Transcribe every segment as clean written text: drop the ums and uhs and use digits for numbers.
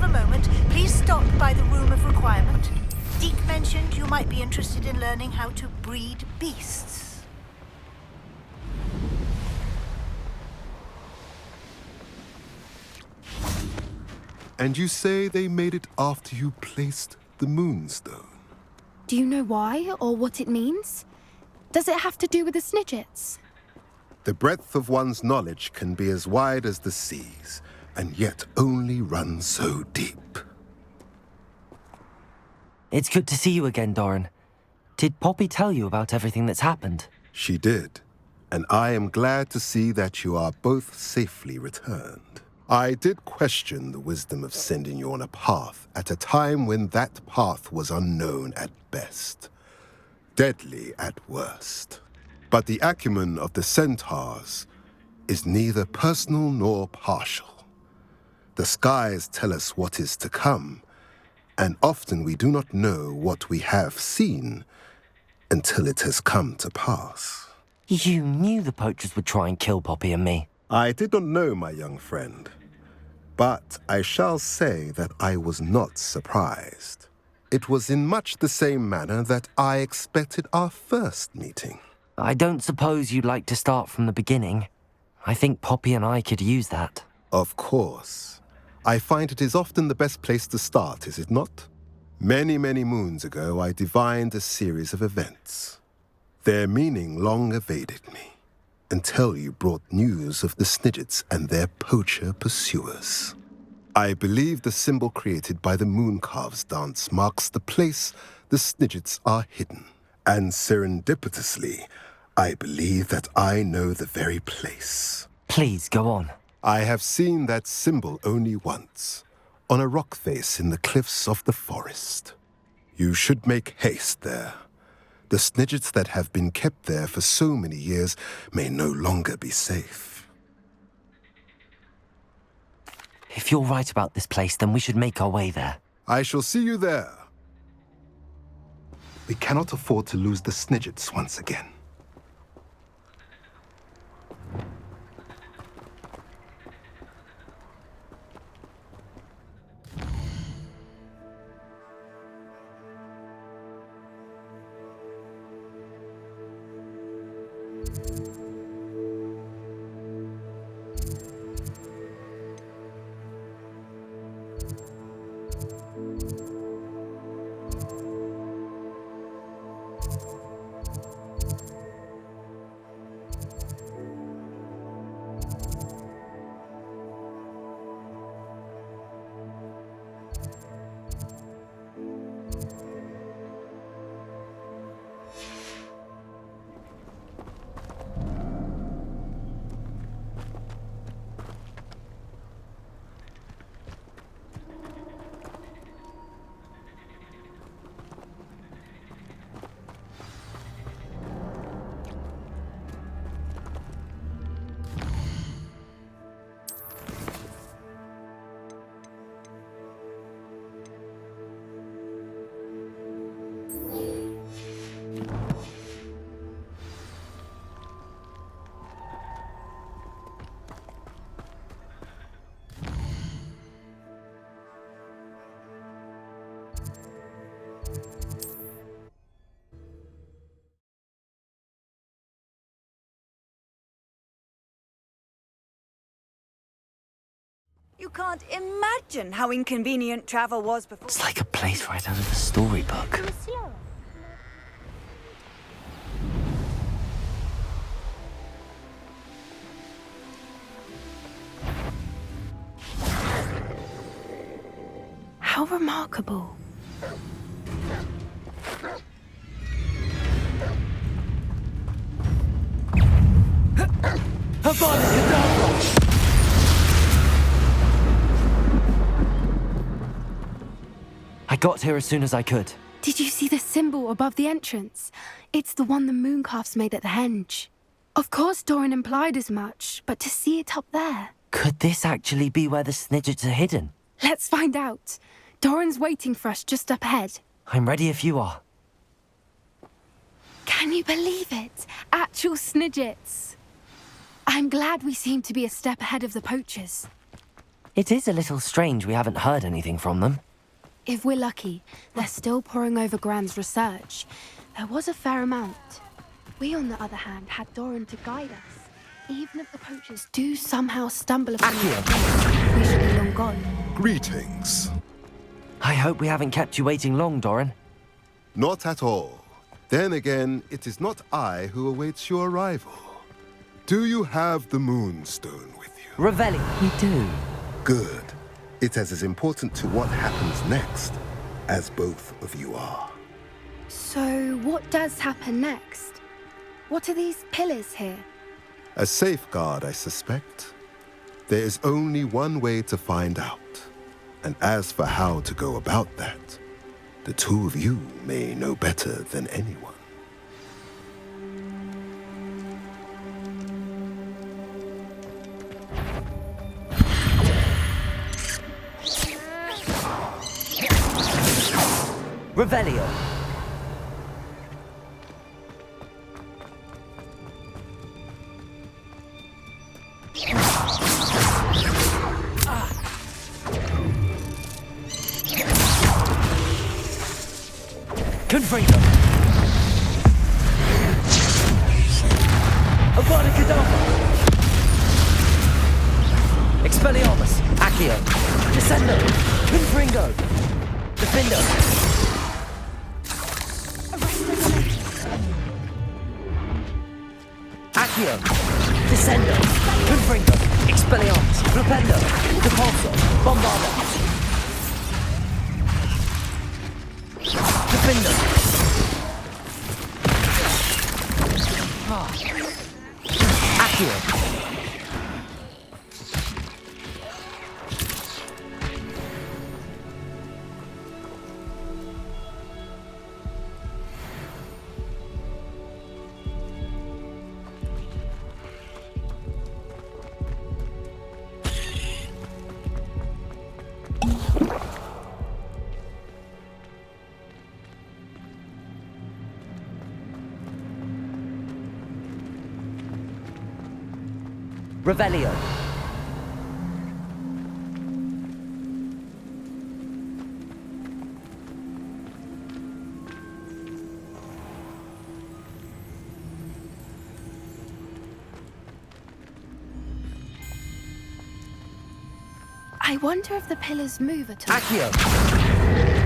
a moment, please stop by the Room of Requirement. Deke mentioned you might be interested in learning how to breed beasts. And you say they made it after you placed the Moonstone? Do you know why, or what it means? Does it have to do with the Snidgets? The breadth of one's knowledge can be as wide as the seas, and yet only run so deep. It's good to see you again, Doran. Did Poppy tell you about everything that's happened? She did, and I am glad to see that you are both safely returned. I did question the wisdom of sending you on a path at a time when that path was unknown at best, deadly at worst. But the acumen of the centaurs is neither personal nor partial. The skies tell us what is to come, and often we do not know what we have seen until it has come to pass. You knew the poachers would try and kill Poppy and me. I did not know, my young friend, but I shall say that I was not surprised. It was in much the same manner that I expected our first meeting. I don't suppose you'd like to start from the beginning. I think Poppy and I could use that. Of course. I find it is often the best place to start, is it not? Many, many moons ago, I divined a series of events. Their meaning long evaded me, until you brought news of the Snidgets and their poacher pursuers. I believe the symbol created by the Mooncalves dance marks the place the Snidgets are hidden. And serendipitously, I believe that I know the very place. Please, go on. I have seen that symbol only once, on a rock face in the cliffs of the forest. You should make haste there. The Snidgets that have been kept there for so many years may no longer be safe. If you're right about this place, then we should make our way there. I shall see you there. We cannot afford to lose the Snidgets once again. You can't imagine how inconvenient travel was before. It's like a place right out of a storybook. How remarkable. I got here as soon as I could. Did you see the symbol above the entrance? It's the one the Mooncalves made at the henge. Of course Doran implied as much, but to see it up there... Could this actually be where the Snidgets are hidden? Let's find out. Doran's waiting for us just up ahead. I'm ready if you are. Can you believe it? Actual Snidgets. I'm glad we seem to be a step ahead of the poachers. It is a little strange we haven't heard anything from them. If we're lucky, they're still poring over Gran's research. There was a fair amount. We, on the other hand, had Doran to guide us. Even if the poachers do somehow stumble upon this place, we should be long gone. Greetings. I hope we haven't kept you waiting long, Doran. Not at all. Then again, it is not I who awaits your arrival. Do you have the Moonstone with you? Revelio. We do. Good. It is as important to what happens next as both of you are. So, what does happen next? What are these pillars here? A safeguard, I suspect. There is only one way to find out. And as for how to go about that, the two of you may know better than anyone. Revelio. Confringo. Avada Kedavra. Expelliarmus. Accio. Descendo. Confringo. Defendo. Accio. Descendo. Confringo. Expelliarmus. Flipendo. Depulso. Bombardo. Defendo. Accio. Revelio. I wonder if the pillars move at all. Accio.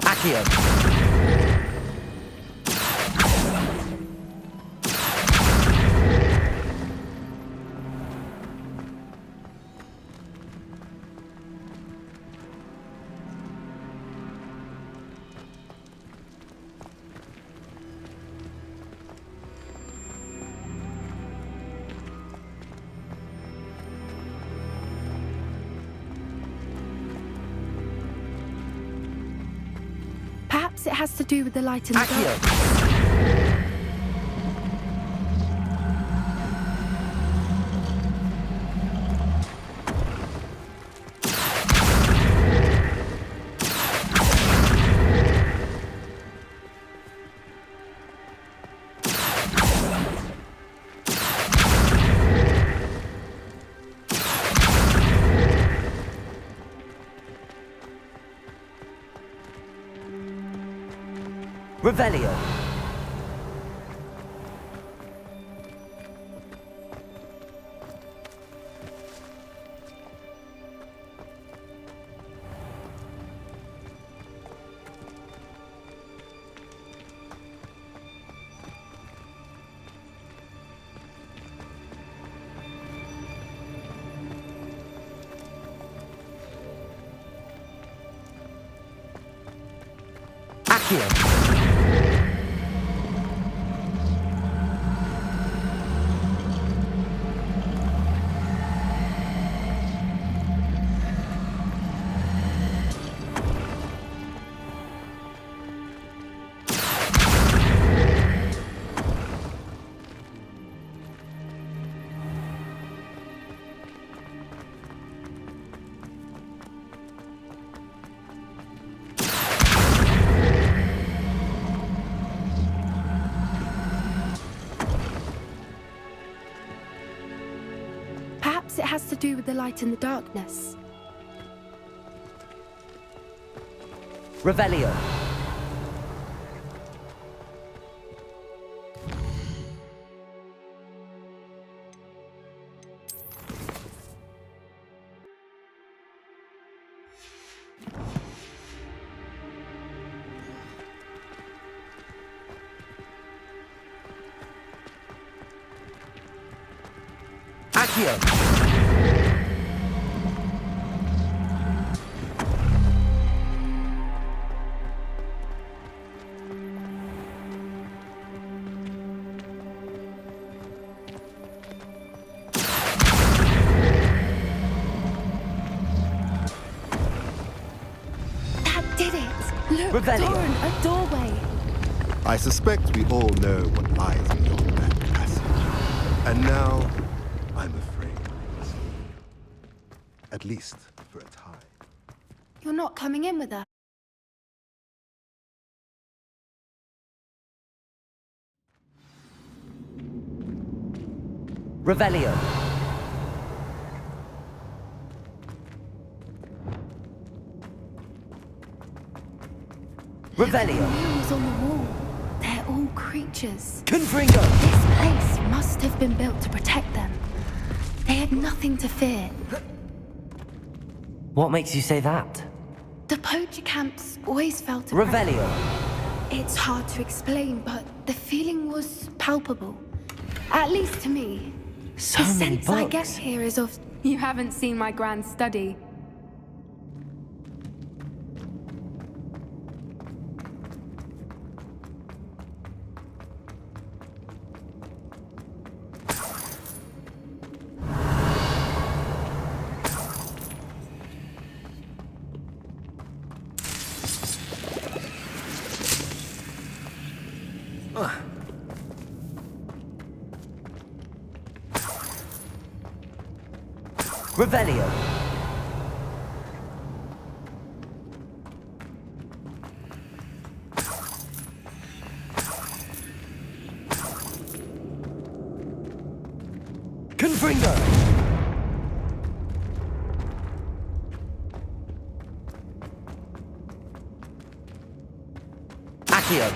Accio. Perhaps it has to do with the light in the Accio. dark. Revelio. Accio. has to do with the light and the darkness. Revelio. Accio. That did it! Look, Revelio. Doran, a doorway. I suspect we all know what lies beyond that passage. And now, I'm afraid I must leave. At least for a time. You're not coming in with us. Revelio. Revelio. Murals on the wall. They're all creatures. Confringo. This place must have been built to protect them. They had nothing to fear. What makes you say that? The poacher camps always felt Revelio. It's hard to explain, but the feeling was palpable. At least to me. So The many sense I books. get here is of... You haven't seen my grand study. Revelio. Confringo. Accio.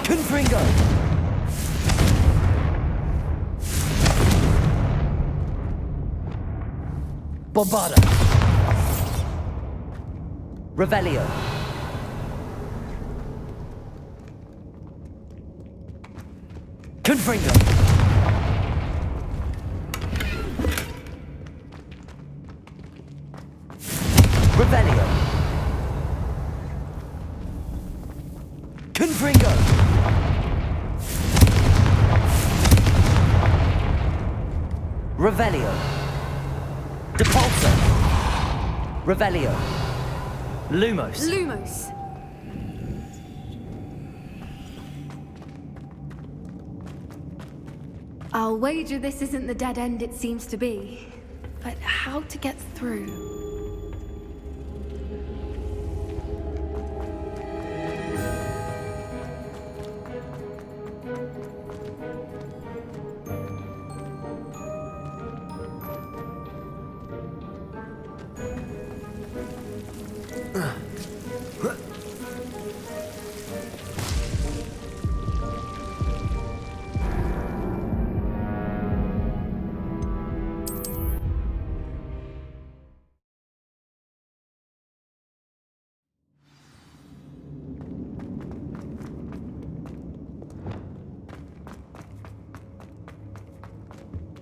Confringo. Bombarda. Revelio. Confringo. Revelio. Confringo. Revelio. Depulso. Revelio. Lumos. Lumos. I'll wager this isn't the dead end it seems to be. But how to get through?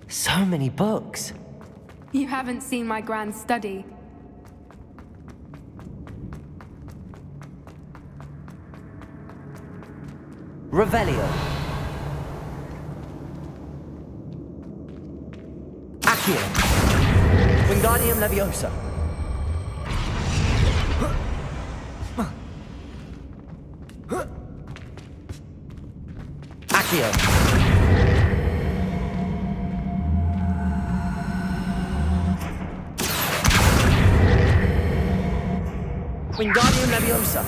So many books. You haven't seen my grand study. Revelio. Accio. Wingardium Leviosa. Accio. Wingardium Leviosa.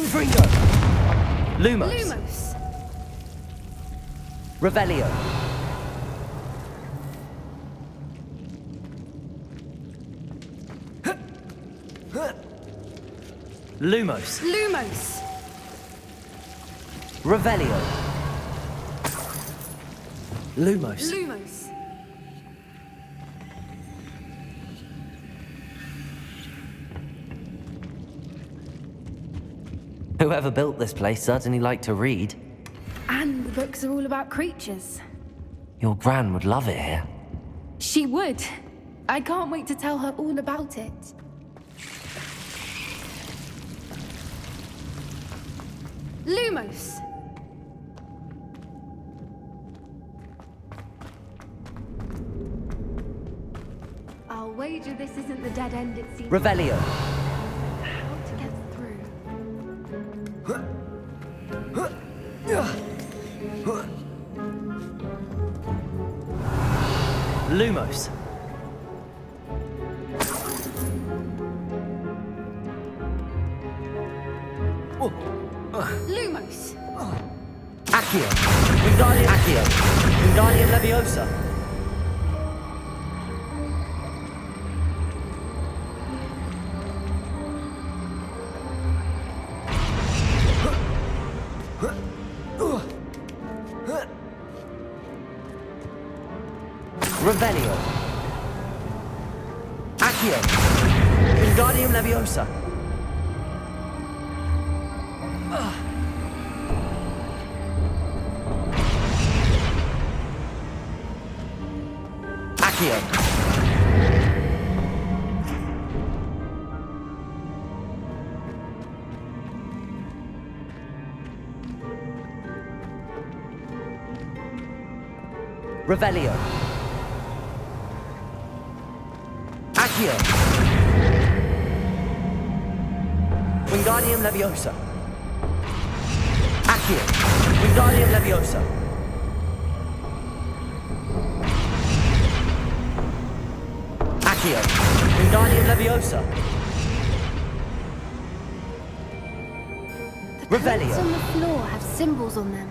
Confringo! Lumos! Lumos! Revelio! Lumos! Lumos! Revelio! Lumos! Lumos! Whoever built this place certainly liked to read. And the books are all about creatures. Your Gran would love it here. She would. I can't wait to tell her all about it. Lumos! I'll wager this isn't the dead end it seems. Revelio! How to get through. Lumos! Lumos! Accio! Wingardium Accio! Wingardium Leviosa! Revelio! Accio! Wingardium Leviosa! Accio! Revelio! Accio! Wingardium Leviosa! Accio! Wingardium Leviosa! Accio! Wingardium Leviosa! The Revelio. plates on the floor have symbols on them.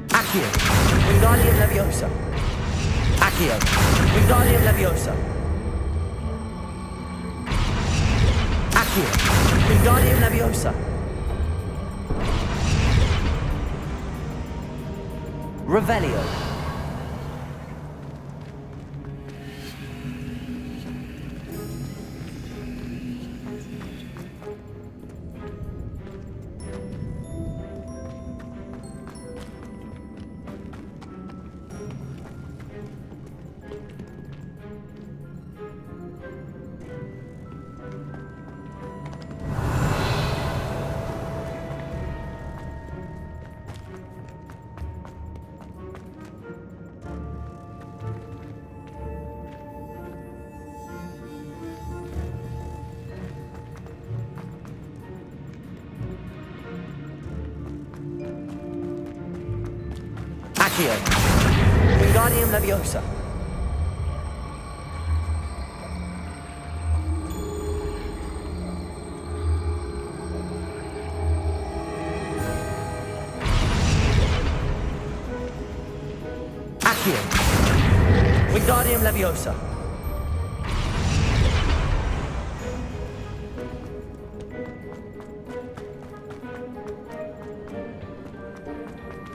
Accio! Wingardium Leviosa! Accio! Wingardium Leviosa! Accio! Wingardium Leviosa! Revelio! Accio! Wingardium Leviosa! Accio! Wingardium Leviosa!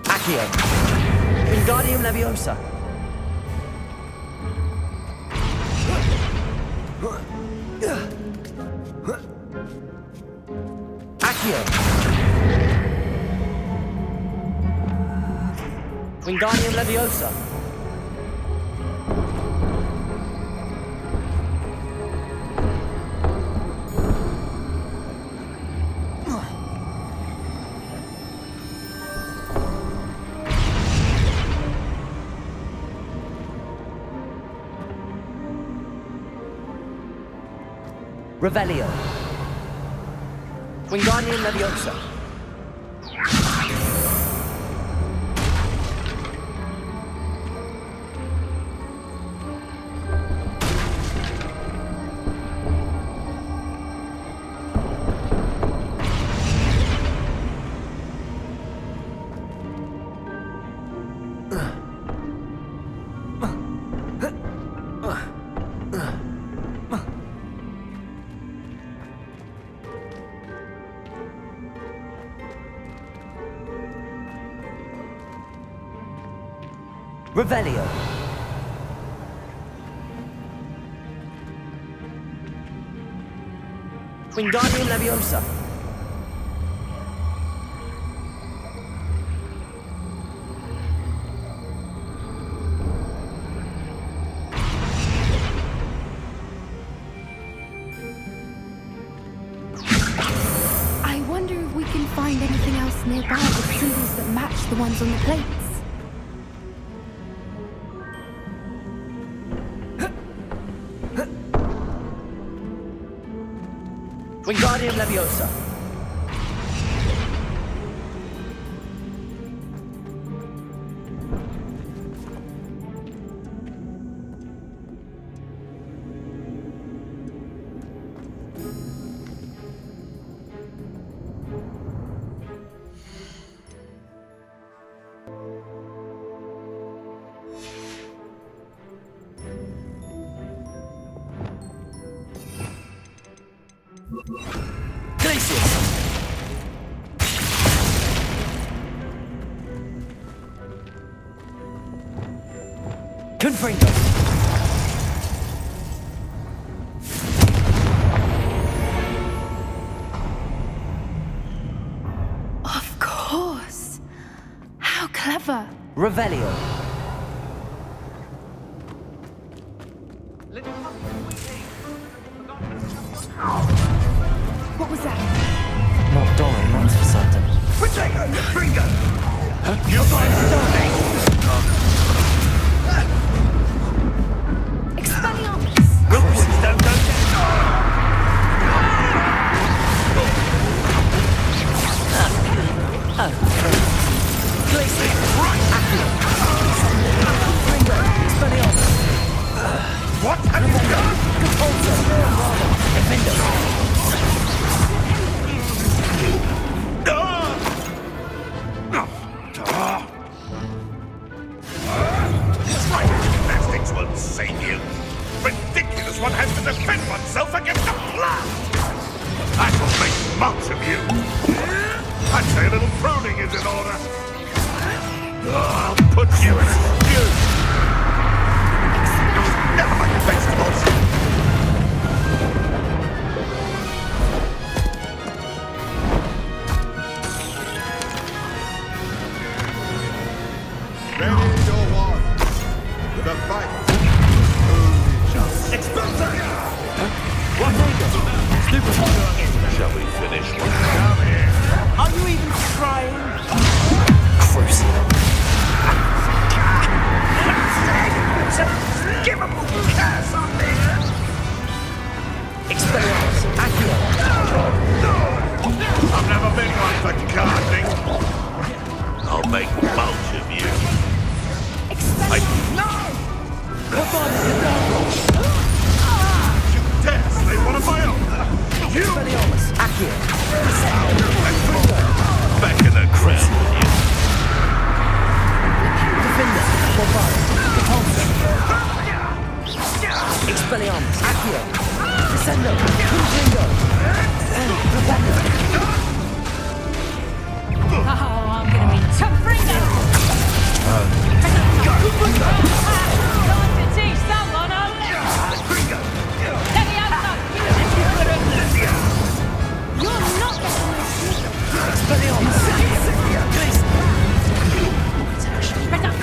Accio! Wingardium Leviosa! Accio! Wingardium Leviosa! Revelio! Wingardium Leviosa! Revelio. Wingardium Leviosa. I wonder if we can find anything else nearby with symbols that match the ones on the plates. Wingardium Leviosa. Confringo. Of course. How clever. Revelio. What was that? Not Doran, that's for certain. Expelliarmus! What have you done? Gymnastics won't save you. Ridiculous one has to defend oneself against a plant. I shall make much of you. I'd say a little pruning is in order. I'll put you in a stew. Never mind the vegetables. Ready your warriors. The fight. Only just. Shall we finish one? Come here. Are you even trying? Crucible. Give him a curse on me. Expelliarmus. Accio. I've never been one for gardening. I'll make mulch of you. No! You dare slay one of my own? You! Expelliarmus. Accio. Back in the ground with you. Defender. Bombard. Repulsor. Expelliarmus. Accio. Descendo. Confringo. Rebecca. Oh, I'm gonna be Confringo! Time to teach someone a lesson! Leviosa! You're not getting this! Expelliarmus.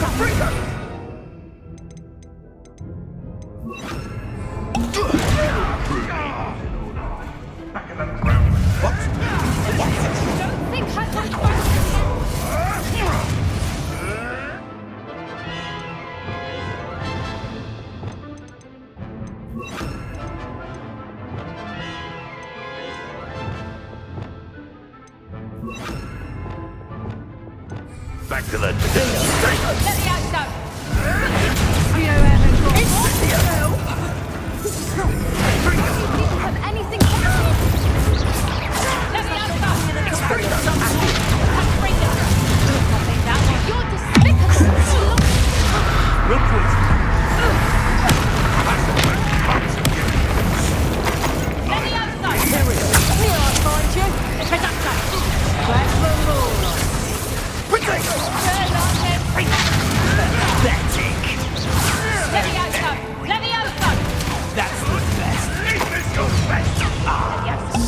Confringo! Back in the ground. What? Don't think I want Back to the Leviosa! People have anything to do. Leviosa! Confringo! Nothing that one. You're despicable! Real quick. Leviosa! Here I'll find you. Pedacta! Where's the law? Turn on them!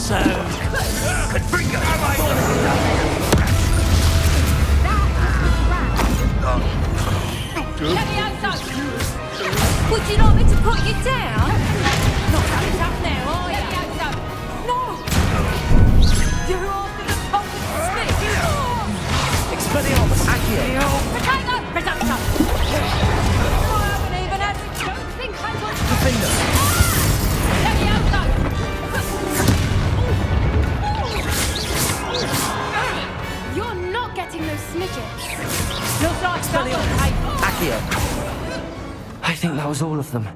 So, Confringo! Would you like me to put you down? Not coming up now, are you? No! You're all gonna hold the stick! Expelliarmus, Accio! Potato! Presumption! I haven't even had to don't think I want to... Defender! You're not getting those smidgets. Looks like someone paid. Accio! I think that was all of them.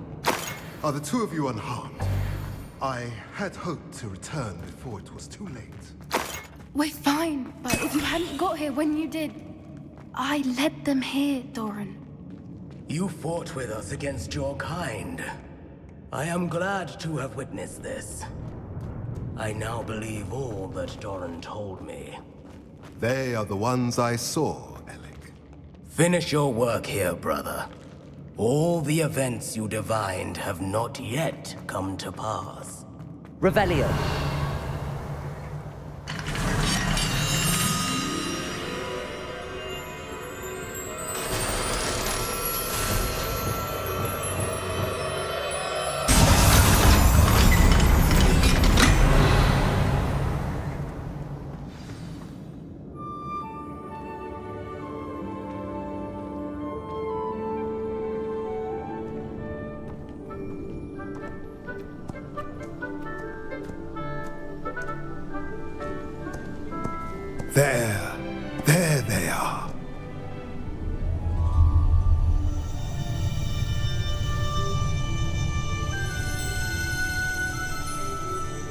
Are the two of you unharmed? I had hoped to return before it was too late. We're fine, but if you hadn't got here when you did, I led them here, Doran. You fought with us against your kind. I am glad to have witnessed this. I now believe all that Doran told me. They are the ones I saw, Alec. Finish your work here, brother. All the events you divined have not yet come to pass. Revelio. There they are.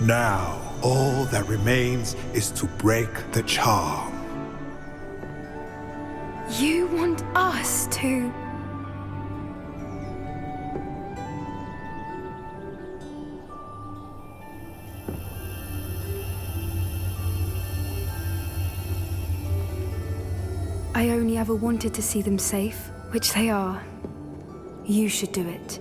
Now, all that remains is to break the charm. You want us to... I only ever wanted to see them safe, which they are. You should do it.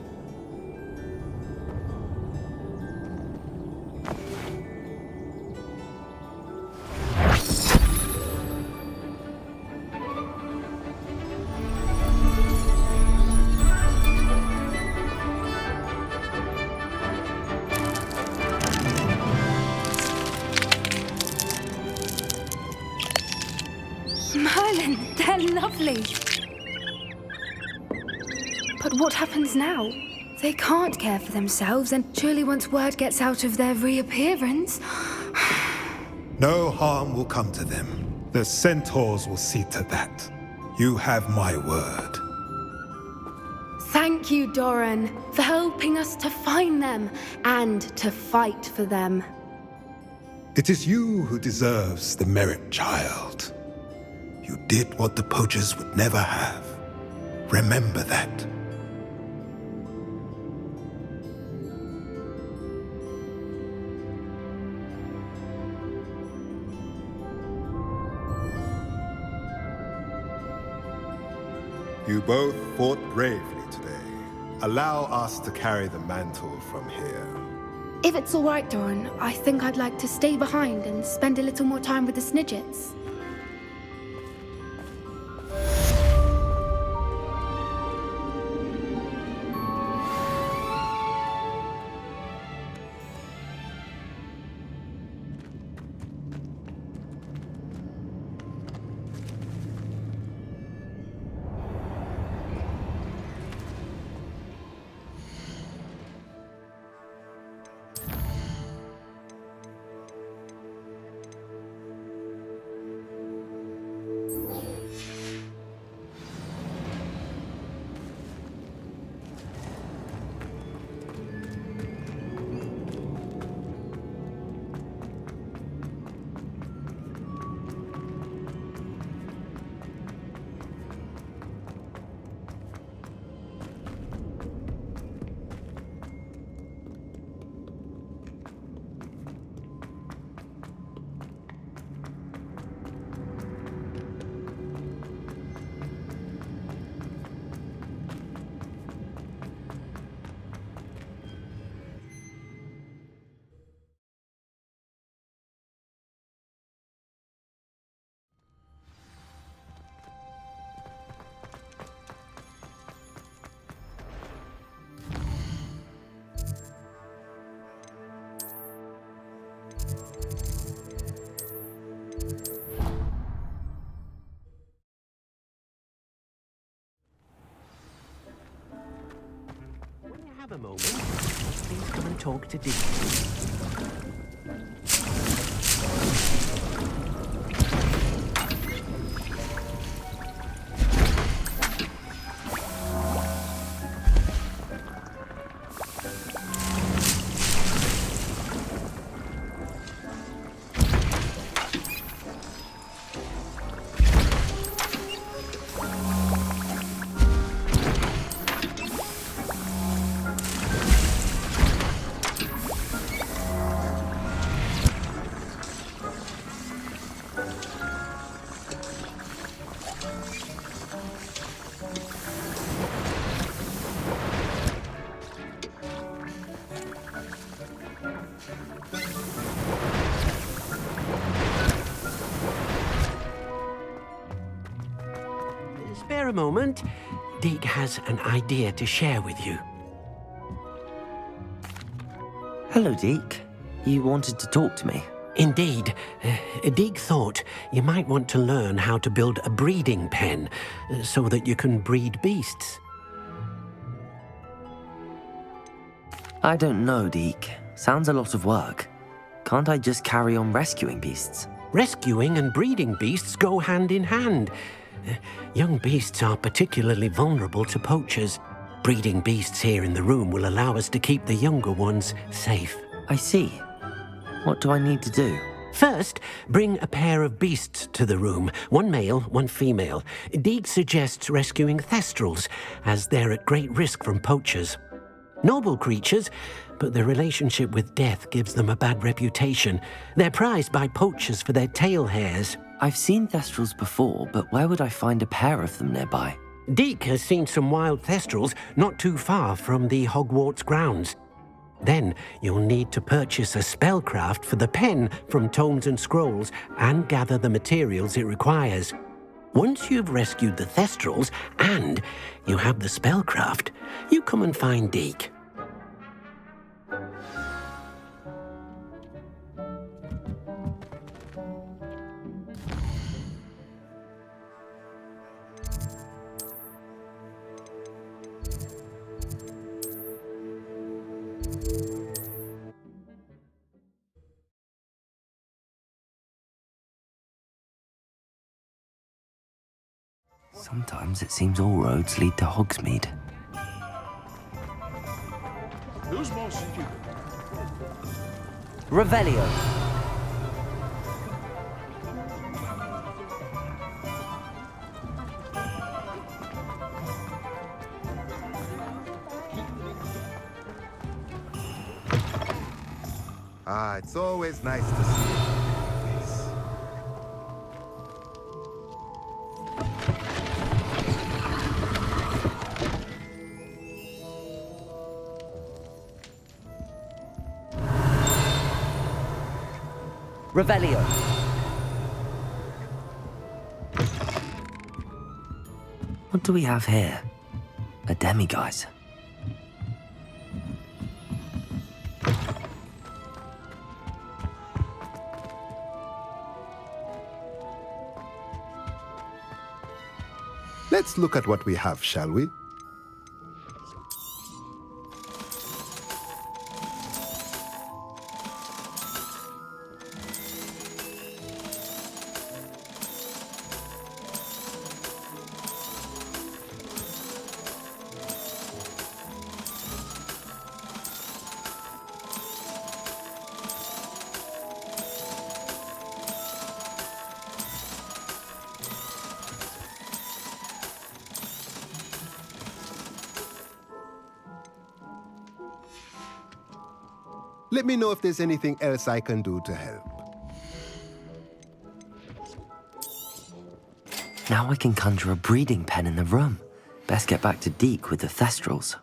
Merlin, they're lovely. But what happens now? They can't care for themselves, and surely once word gets out of their reappearance... No harm will come to them. The centaurs will see to that. You have my word. Thank you, Doran, for helping us to find them and to fight for them. It is you who deserves the merit, child. You did what the poachers would never have. Remember that. You both fought bravely today. Allow us to carry the mantle from here. If it's all right, Doran, I think I'd like to stay behind and spend a little more time with the Snidgets. moment. Please come and talk to Deek. Spare a moment. Deek has an idea to share with you. Hello, Deek. You wanted to talk to me? Indeed. Deek thought you might want to learn how to build a breeding pen so that you can breed beasts. I don't know, Deek. Sounds a lot of work. Can't I just carry on rescuing beasts? Rescuing and breeding beasts go hand in hand. Young beasts are particularly vulnerable to poachers. Breeding beasts here in the room will allow us to keep the younger ones safe. I see. What do I need to do? First, bring a pair of beasts to the room. One male, one female. Deek suggests rescuing thestrals, as they're at great risk from poachers. Noble creatures, but their relationship with death gives them a bad reputation. They're prized by poachers for their tail hairs. I've seen thestrals before, but where would I find a pair of them nearby? Deek has seen some wild thestrals not too far from the Hogwarts grounds. Then you'll need to purchase a spellcraft for the pen from Tomes and Scrolls and gather the materials it requires. Once you've rescued the thestrals and you have the spellcraft, you come and find Deek. Sometimes it seems all roads lead to Hogsmeade. Who's boss you? Revelio. Ah, it's always nice to see you. Revelio. What do we have here? A demiguise. Let's look at what we have, shall we? Let me know if there's anything else I can do to help. Now I can conjure a breeding pen in the room. Best get back to Deek with the thestrals.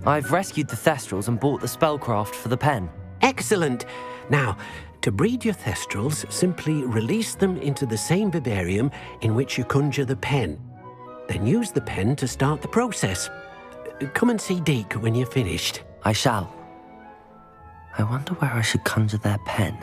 I've rescued the thestrals and bought the spellcraft for the pen. Excellent! Now, To breed your thestrals, simply release them into the same vivarium in which you conjure the pen. Then use the pen to start the process. Come and see Deke when you're finished. I shall. I wonder where I should conjure their pen.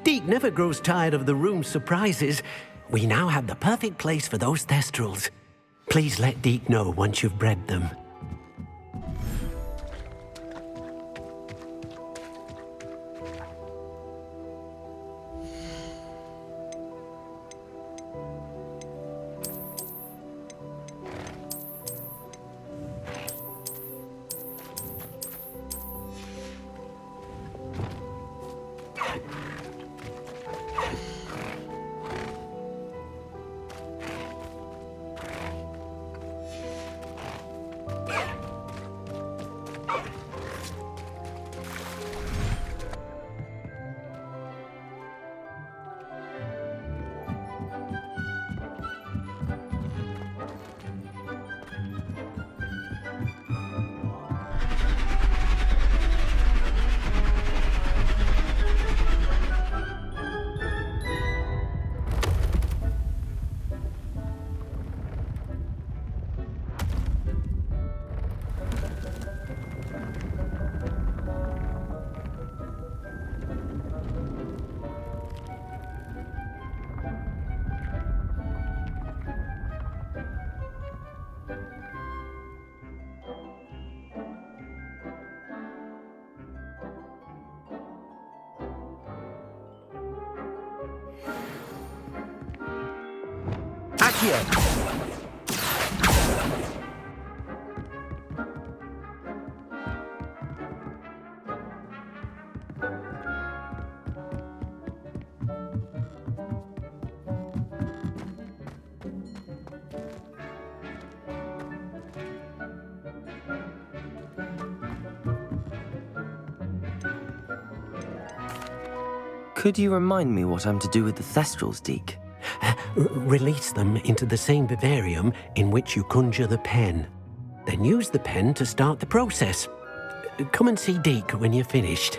Deke never grows tired of the room's surprises. We now have the perfect place for those thestrals. Please let Deke know once you've bred them. Could you remind me what I'm to do with the thestrals, Deke? Release them into the same vivarium in which you conjure the pen. Then use the pen to start the process. Come and see Deke when you're finished.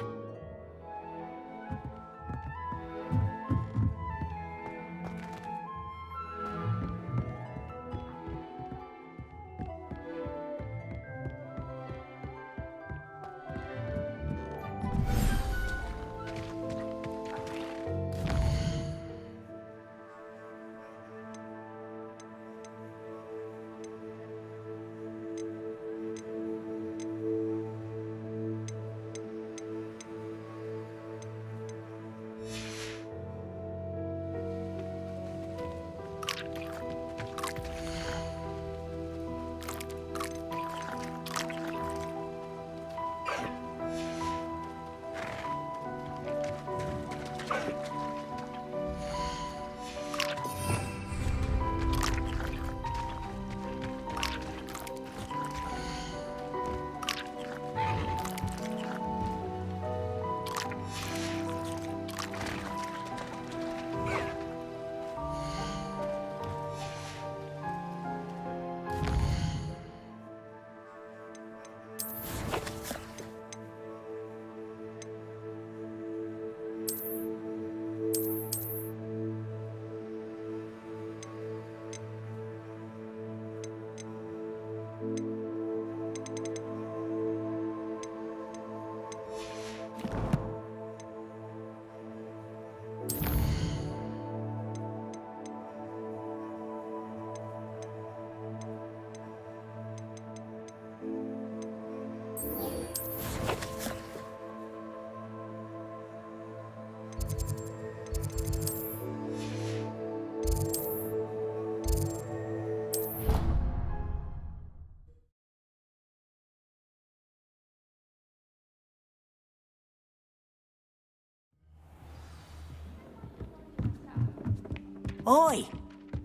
Oi!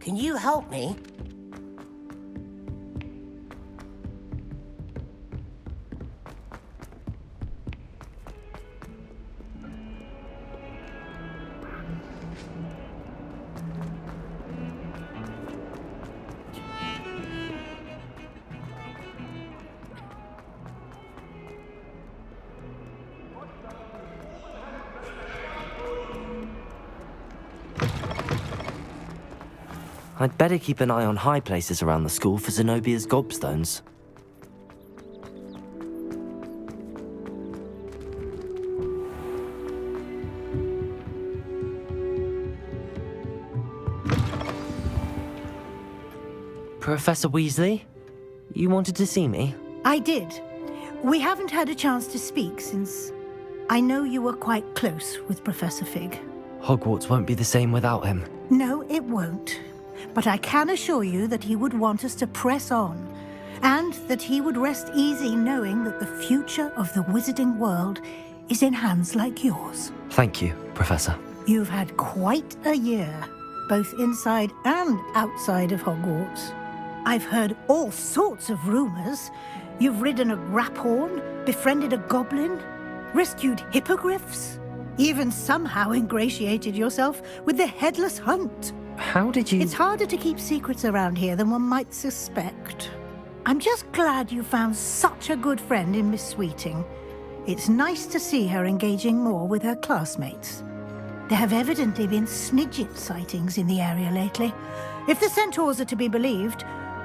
Can you help me? I'd better keep an eye on high places around the school for Zenobia's gobstones. Professor Weasley? You wanted to see me? I did. We haven't had a chance to speak since I know you were quite close with Professor Fig. Hogwarts won't be the same without him. No, it won't. But I can assure you that he would want us to press on, and that he would rest easy knowing that the future of the wizarding world is in hands like yours. Thank you, Professor. You've had quite a year, both inside and outside of Hogwarts. I've heard all sorts of rumors. You've ridden a graphorn, befriended a goblin, rescued hippogriffs, even somehow ingratiated yourself with the Headless Hunt. How did you... It's harder to keep secrets around here than one might suspect. I'm just glad you found such a good friend in Miss Sweeting. It's nice to see her engaging more with her classmates. There have evidently been Snidget sightings in the area lately. If the centaurs are to be believed,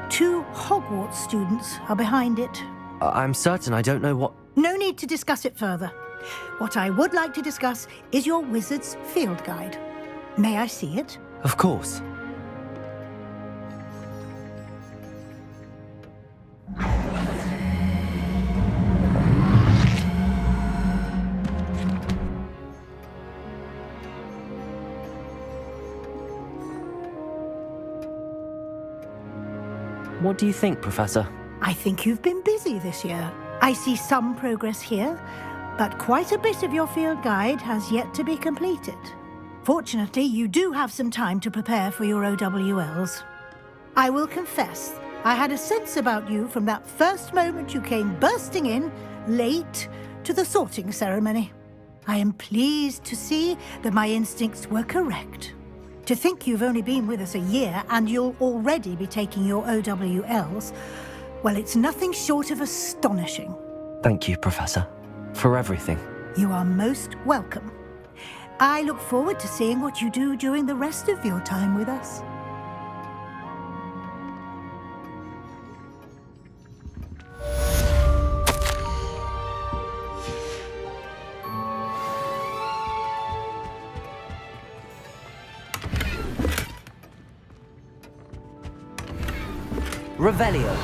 2 Hogwarts students are behind it. I'm certain I don't know what... No need to discuss it further. What I would like to discuss is your wizard's field guide. May I see it? Of course. What do you think, Professor? I think you've been busy this year. I see some progress here, but quite a bit of your field guide has yet to be completed. Fortunately, you do have some time to prepare for your OWLs. I will confess, I had a sense about you from that first moment you came bursting in, late, to the sorting ceremony. I am pleased to see that my instincts were correct. To think you've only been with us a year and you'll already be taking your OWLs, well, it's nothing short of astonishing. Thank you, Professor, for everything. You are most welcome. I look forward to seeing what you do during the rest of your time with us. Revelio.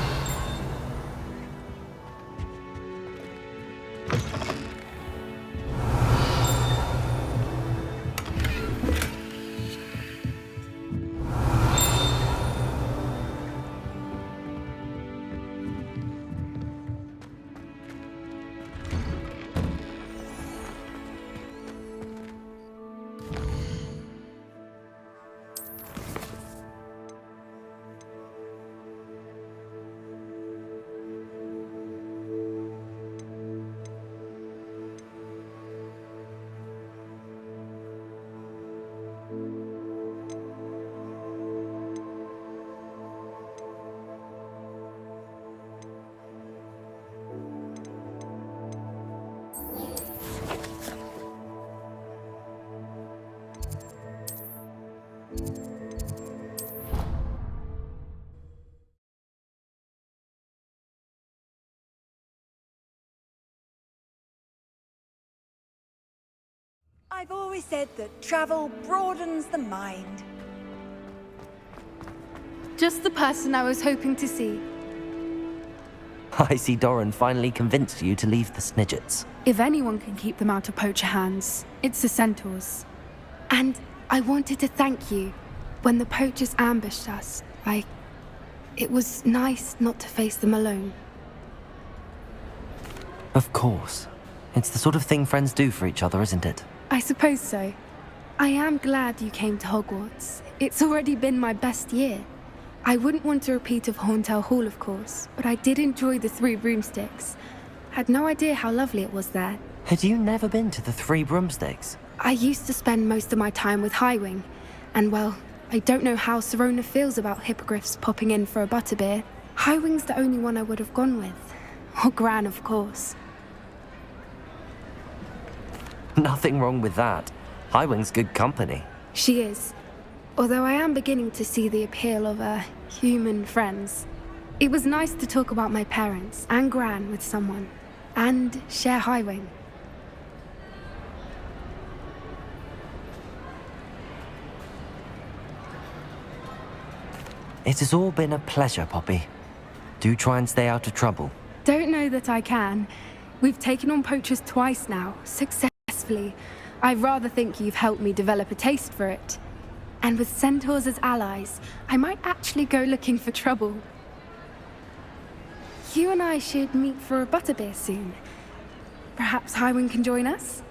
I've always said that travel broadens the mind. Just the person I was hoping to see. I see Doran finally convinced you to leave the Snidgets. If anyone can keep them out of poacher hands, it's the centaurs. And I wanted to thank you. When the poachers ambushed us, it was nice not to face them alone. Of course. It's the sort of thing friends do for each other, isn't it? I suppose so. I am glad you came to Hogwarts. It's already been my best year. I wouldn't want a repeat of Hauntel Hall, of course, but I did enjoy the Three Broomsticks. Had no idea how lovely it was there. Had you never been to the Three Broomsticks? I used to spend most of my time with Highwing, and well, I don't know how Serona feels about hippogriffs popping in for a butterbeer. Highwing's the only one I would have gone with. Or Gran, of course. Nothing wrong with that. Highwing's good company. She is. Although I am beginning to see the appeal of human friends. It was nice to talk about my parents and Gran with someone, and share Highwing. It has all been a pleasure, Poppy. Do try and stay out of trouble. Don't know that I can. We've taken on poachers twice now, successfully. I rather think you've helped me develop a taste for it. And with centaurs as allies, I might actually go looking for trouble. You and I should meet for a butterbeer soon. Perhaps Highwing can join us?